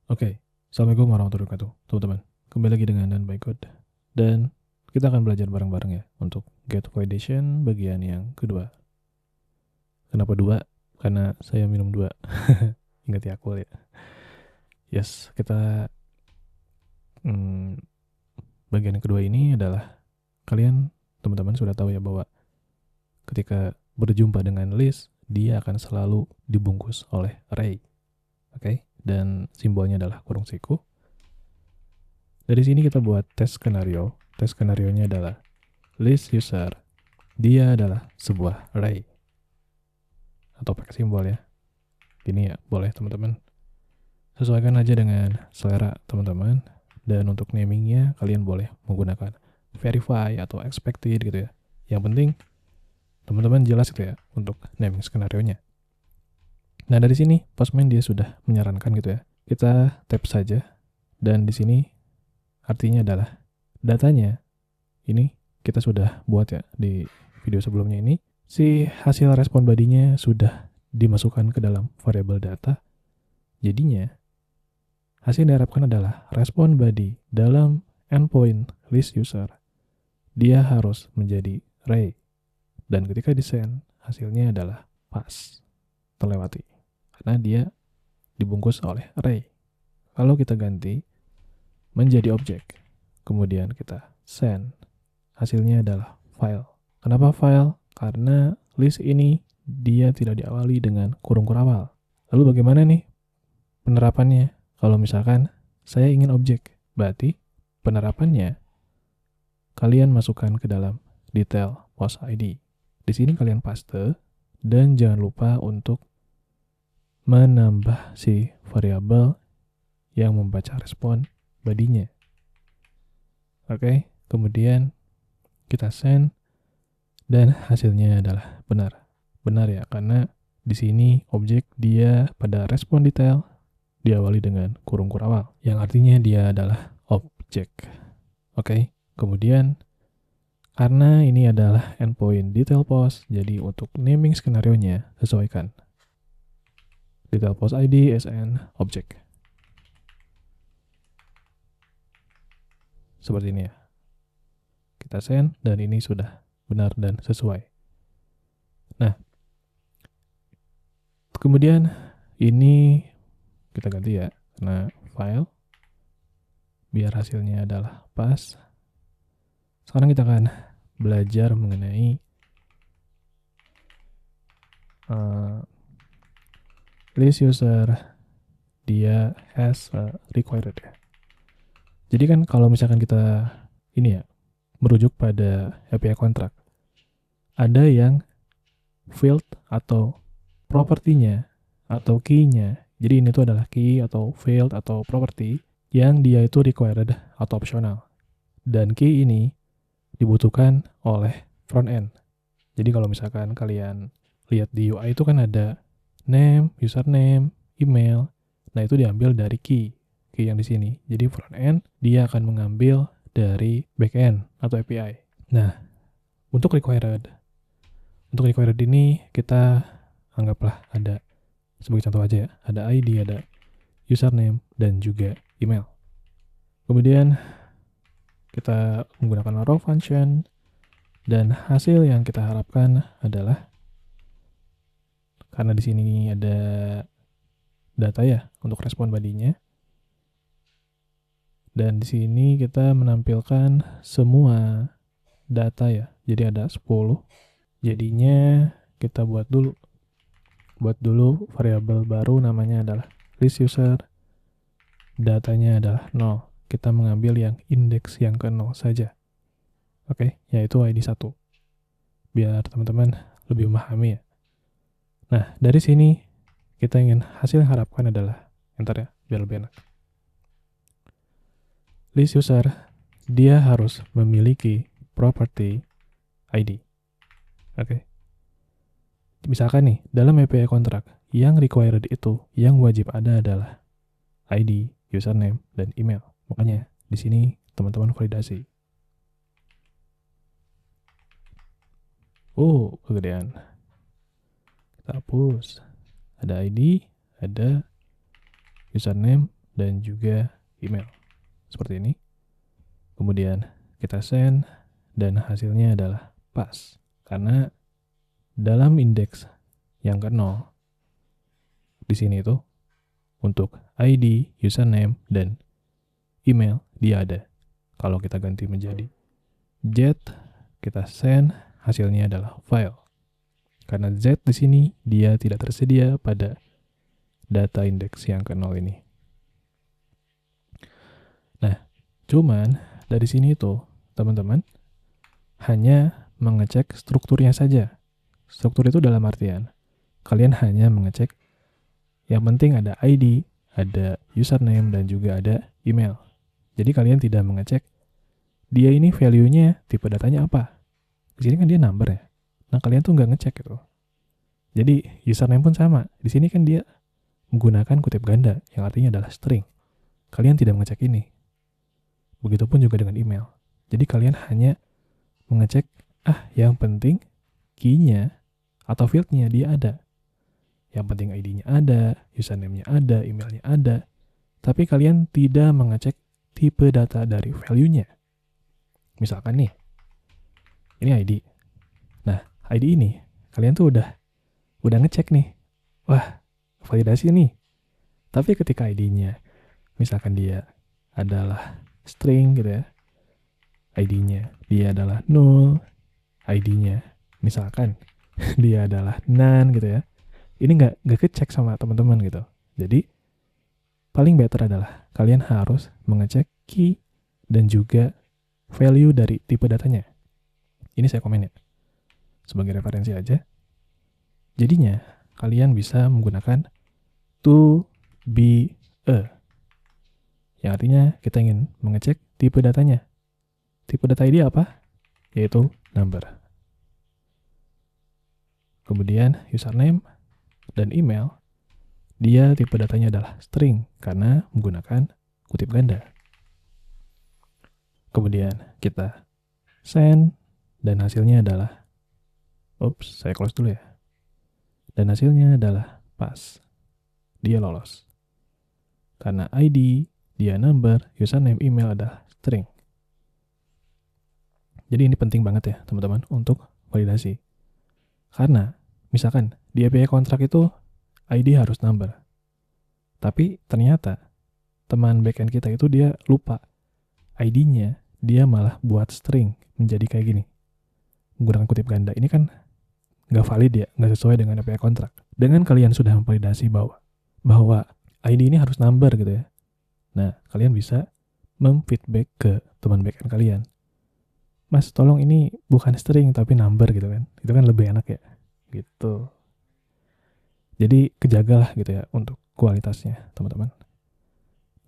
Oke, Assalamualaikum warahmatullahi wabarakatuh, teman-teman. Kembali lagi dengan Dan by God. Dan kita akan belajar bareng-bareng ya untuk Gateway Edition bagian yang kedua. Kenapa dua? Karena saya minum dua. Ingat ya aku ya. Yes, kita bagian yang kedua ini adalah kalian teman-teman sudah tahu ya bahwa ketika berjumpa dengan list, dia akan selalu dibungkus oleh array. Oke, dan simbolnya adalah kurung siku. Dari sini kita buat tes skenario. Tes skenario-nya adalah list user. Dia adalah sebuah array. Atau pakai simbol ya. Ini ya, boleh teman-teman. Sesuaikan aja dengan selera teman-teman. Dan untuk namingnya kalian boleh menggunakan verify atau expected gitu ya. Yang penting teman-teman jelas gitu ya untuk naming skenario-nya. Nah dari sini Postman dia sudah menyarankan gitu ya. Kita tap saja. Dan di sini artinya adalah datanya ini kita sudah buat ya di video sebelumnya ini. Si hasil respon bodinya sudah dimasukkan ke dalam variabel data. Jadinya hasil yang diharapkan adalah respon body dalam endpoint list user. Dia harus menjadi array. Dan ketika di-send, hasilnya adalah pass, terlewati. Karena dia dibungkus oleh array. Kalau kita ganti menjadi objek, kemudian kita send, hasilnya adalah file. Kenapa file? Karena list ini dia tidak diawali dengan kurung kurawal. Lalu bagaimana nih penerapannya? Kalau misalkan saya ingin objek, berarti penerapannya kalian masukkan ke dalam detail post ID. Di sini kalian paste dan jangan lupa untuk menambah si variabel yang membaca respon bodinya. Oke, kemudian kita send dan hasilnya adalah benar. Benar ya, karena di sini objek dia pada respon detail diawali dengan kurung kurawal, yang artinya dia adalah objek. Oke, kemudian karena ini adalah endpoint detail post, jadi untuk naming skenario-nya sesuaikan. Detail post ID as an object. Seperti ini ya. Kita send dan ini sudah benar dan sesuai. Nah, kemudian ini kita ganti ya, karena file biar hasilnya adalah pas. Sekarang kita akan belajar mengenai list user dia has required ya. Jadi kan kalau misalkan kita ini ya merujuk pada API contract, ada yang field atau propertinya atau key-nya. Jadi ini tuh adalah key atau field atau property yang dia itu required atau optional. Dan key ini dibutuhkan oleh front end. Jadi kalau misalkan kalian lihat di UI itu kan ada name, username, email. Nah itu diambil dari key yang di sini. Jadi front end dia akan mengambil dari backend atau API. Nah untuk required ini kita anggaplah ada sebagai contoh aja ya, ada ID, ada username dan juga email. Kemudian kita menggunakan raw function dan hasil yang kita harapkan adalah karena di sini ada data ya untuk respon bodinya. Dan di sini kita menampilkan semua data ya. Jadi ada 10. Jadinya kita buat dulu variabel baru namanya adalah list user. Datanya adalah 0. Kita mengambil yang indeks yang ke 0 saja. Oke, yaitu ID 1. Biar teman-teman lebih memahami ya. Nah, dari sini kita ingin hasil yang harapkan adalah enter ya, biar lebih enak. List user, dia harus memiliki property ID. Oke. Misalkan nih, dalam API contract, yang required itu, yang wajib ada adalah ID, username, dan email. Makanya di sini teman-teman validasi. Oh, kegedean. Kita hapus. Ada ID, ada username, dan juga email. Seperti ini. Kemudian kita send dan hasilnya adalah pas. Karena dalam indeks yang ke-0 di sini itu untuk ID, username, dan email dia ada. Kalau kita ganti menjadi Z, kita send, hasilnya adalah file. Karena Z di sini dia tidak tersedia pada data indeks yang ke-0 ini. Nah, cuman dari sini itu teman-teman hanya mengecek strukturnya saja. Struktur itu dalam artian kalian hanya mengecek yang penting ada ID, ada username, dan juga ada email. Jadi kalian tidak mengecek dia ini value-nya, tipe datanya apa. Di sini kan dia number ya. Nah kalian tuh nggak ngecek gitu. Jadi username pun sama. Di sini kan dia menggunakan kutip ganda yang artinya adalah string. Kalian tidak mengecek ini. Begitupun juga dengan email. Jadi kalian hanya mengecek yang penting key-nya atau field-nya dia ada. Yang penting ID-nya ada, username-nya ada, emailnya ada. Tapi kalian tidak mengecek tipe data dari value-nya. Misalkan nih, ini ID. Nah, ID ini kalian tuh udah ngecek nih. Wah, validasi nih. Tapi ketika ID-nya, misalkan dia adalah string gitu ya. ID-nya dia adalah null. ID-nya misalkan dia adalah none gitu ya. Ini nggak kecek sama teman-teman gitu. Jadi paling better adalah kalian harus mengecek key dan juga value dari tipe datanya. Ini saya komen ya, sebagai referensi aja. Jadinya kalian bisa menggunakan to be a, yang artinya kita ingin mengecek tipe datanya. Tipe data ID apa? Yaitu number. Kemudian username dan email, dia tipe datanya adalah string karena menggunakan kutip ganda. Kemudian kita send dan hasilnya adalah, saya close dulu ya. Dan hasilnya adalah pas. Dia lolos. Karena ID, dia number, username, email adalah string. Jadi ini penting banget ya teman-teman untuk validasi. Karena misalkan di API kontrak itu ID harus number. Tapi ternyata teman backend kita itu dia lupa. ID-nya dia malah buat string menjadi kayak gini. Menggunakan kutip ganda. Ini kan nggak valid ya, nggak sesuai dengan API kontrak. Dengan kalian sudah memvalidasi bahwa ID ini harus number gitu ya. Nah, kalian bisa memfeedback ke teman backend kalian. Mas, tolong ini bukan string tapi number gitu kan. Itu kan lebih enak ya. Gitu. Jadi kejagalah gitu ya untuk kualitasnya, teman-teman.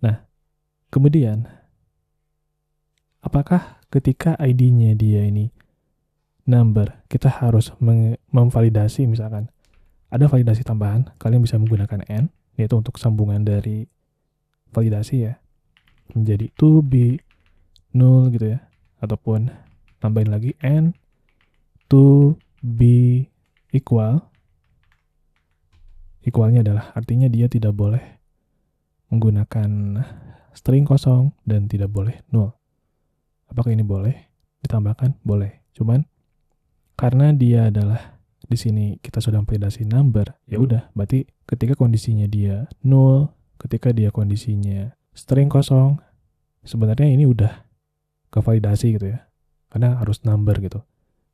Nah, kemudian apakah ketika ID-nya dia ini number, kita harus memvalidasi misalkan ada validasi tambahan, kalian bisa menggunakan N, yaitu untuk sambungan dari validasi ya, menjadi to be null gitu ya, ataupun tambahin lagi N to be equal. Equalnya adalah artinya dia tidak boleh menggunakan string kosong dan tidak boleh null. Apakah ini boleh ditambahkan? Boleh. Cuman karena dia adalah di sini kita sudah validasi number, ya udah, berarti ketika kondisinya dia null, ketika dia kondisinya string kosong, sebenarnya ini udah kevalidasi gitu ya. Karena harus number gitu.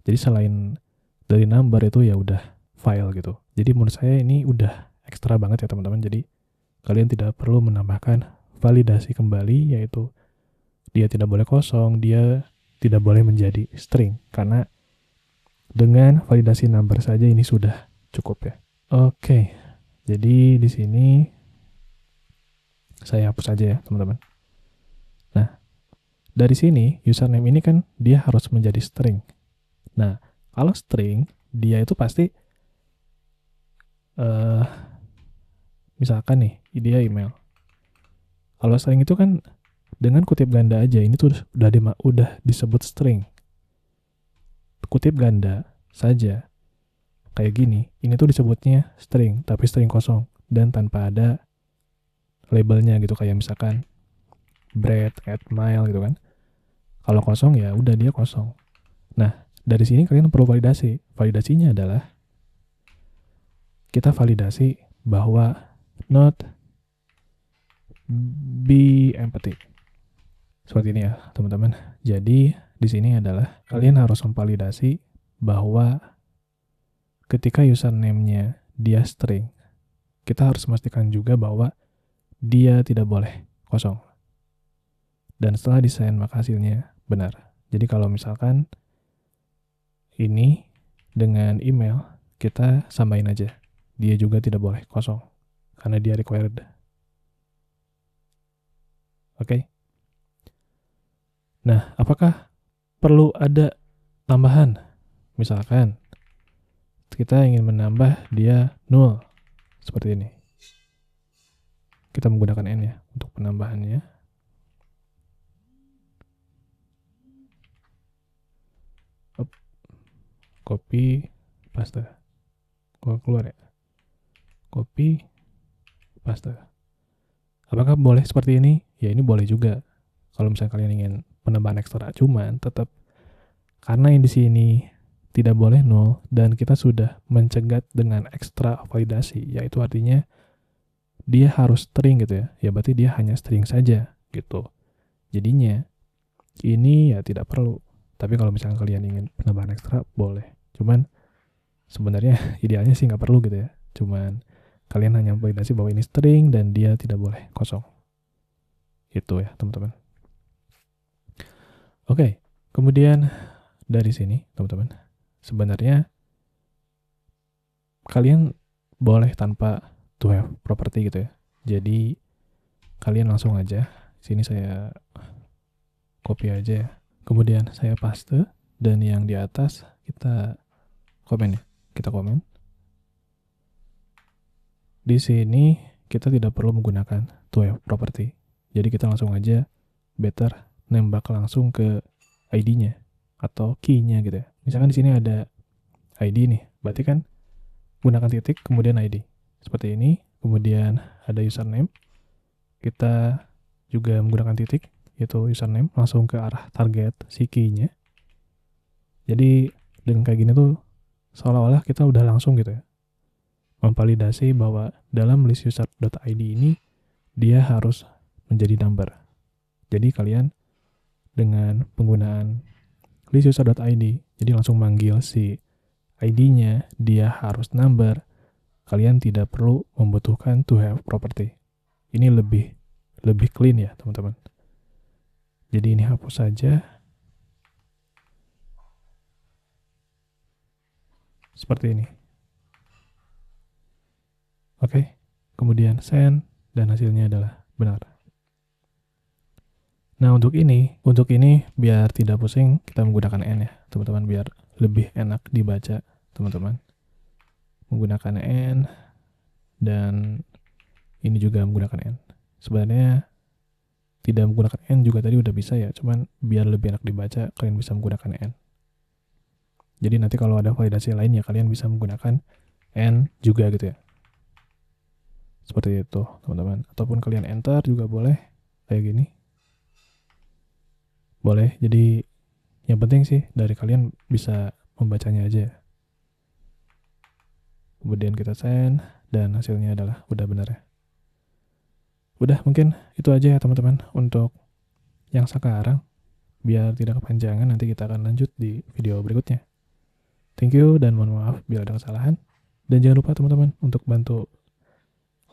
Jadi selain dari number itu ya udah file gitu. Jadi menurut saya ini udah ekstra banget ya teman-teman. Jadi kalian tidak perlu menambahkan validasi kembali, yaitu dia tidak boleh kosong, dia tidak boleh menjadi string. Karena dengan validasi number saja ini sudah cukup ya. Oke, jadi di sini saya hapus aja ya teman-teman. Nah, dari sini username ini kan dia harus menjadi string. Nah, kalau string dia itu pasti misalkan nih dia email. Kalau string itu kan dengan kutip ganda aja ini tuh udah disebut string. Kutip ganda saja kayak gini, ini tuh disebutnya string, tapi string kosong dan tanpa ada labelnya gitu, kayak misalkan bread, add mile gitu kan. Kalau kosong ya udah dia kosong. Nah, dari sini kalian perlu validasi. Validasinya adalah kita validasi bahwa not be empty. Seperti ini ya, teman-teman. Jadi, di sini adalah kalian harus memvalidasi bahwa ketika username-nya dia string, kita harus memastikan juga bahwa dia tidak boleh kosong. Dan setelah desain maka hasilnya benar. Jadi kalau misalkan ini dengan email, kita samain aja. Dia juga tidak boleh kosong karena dia required. Oke. Nah, apakah perlu ada tambahan? Misalkan kita ingin menambah dia null seperti ini. Kita menggunakan n ya untuk penambahannya. Copy, paste. Gua keluar ya. Copy, paste. Apakah boleh seperti ini? Ya ini boleh juga. Kalau misalnya kalian ingin penambahan ekstra, cuman tetap karena yang di sini tidak boleh null dan kita sudah mencegat dengan ekstra validasi, yaitu artinya dia harus string gitu ya. Ya berarti dia hanya string saja gitu. Jadinya ini ya tidak perlu. Tapi kalau misalnya kalian ingin penambahan ekstra, boleh. Cuman sebenarnya idealnya sih nggak perlu gitu ya. Cuman kalian hanya validasi bahwa ini string dan dia tidak boleh kosong. Itu ya teman-teman. Oke, kemudian dari sini teman-teman, sebenarnya kalian boleh tanpa to have property gitu ya. Jadi kalian langsung aja, sini saya copy aja ya. Kemudian saya paste dan yang di atas kita komen ya. Kita komen. Di sini kita tidak perlu menggunakan to have property. Jadi kita langsung aja better nembak langsung ke ID-nya atau key-nya gitu ya. Misalkan di sini ada ID nih, berarti kan gunakan titik kemudian ID. Seperti ini, kemudian ada username. Kita juga menggunakan titik, yaitu username, langsung ke arah target si key-nya. Jadi dengan kayak gini tuh seolah-olah kita udah langsung gitu ya memvalidasi bahwa dalam list user.id ini dia harus menjadi number. Jadi kalian dengan penggunaan list user.id, jadi langsung manggil si ID-nya dia harus number, kalian tidak perlu membutuhkan to have property. Ini lebih clean ya teman-teman. Jadi ini hapus saja. Seperti ini. Oke, kemudian send dan hasilnya adalah benar. Nah untuk ini biar tidak pusing kita menggunakan n ya teman-teman, biar lebih enak dibaca teman-teman. Menggunakan n dan ini juga menggunakan n. Sebenarnya tidak menggunakan n juga tadi udah bisa ya, cuman biar lebih enak dibaca kalian bisa menggunakan n. Jadi nanti kalau ada validasi lain ya kalian bisa menggunakan n juga gitu ya. Seperti itu teman-teman. Ataupun kalian enter juga boleh kayak gini. Boleh. Jadi yang penting sih dari kalian bisa membacanya aja. Kemudian kita send dan hasilnya adalah udah benar ya. Udah mungkin itu aja ya teman-teman untuk yang sekarang. Biar tidak kepanjangan nanti kita akan lanjut di video berikutnya. Thank you dan mohon maaf bila ada kesalahan. Dan jangan lupa teman-teman untuk bantu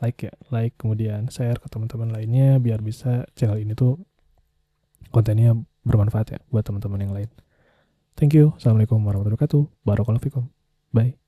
like kemudian share ke teman-teman lainnya biar bisa channel ini tuh kontennya bermanfaat ya buat teman-teman yang lain. Thank you. Assalamualaikum warahmatullahi wabarakatuh. Barakallahu fikum. Bye.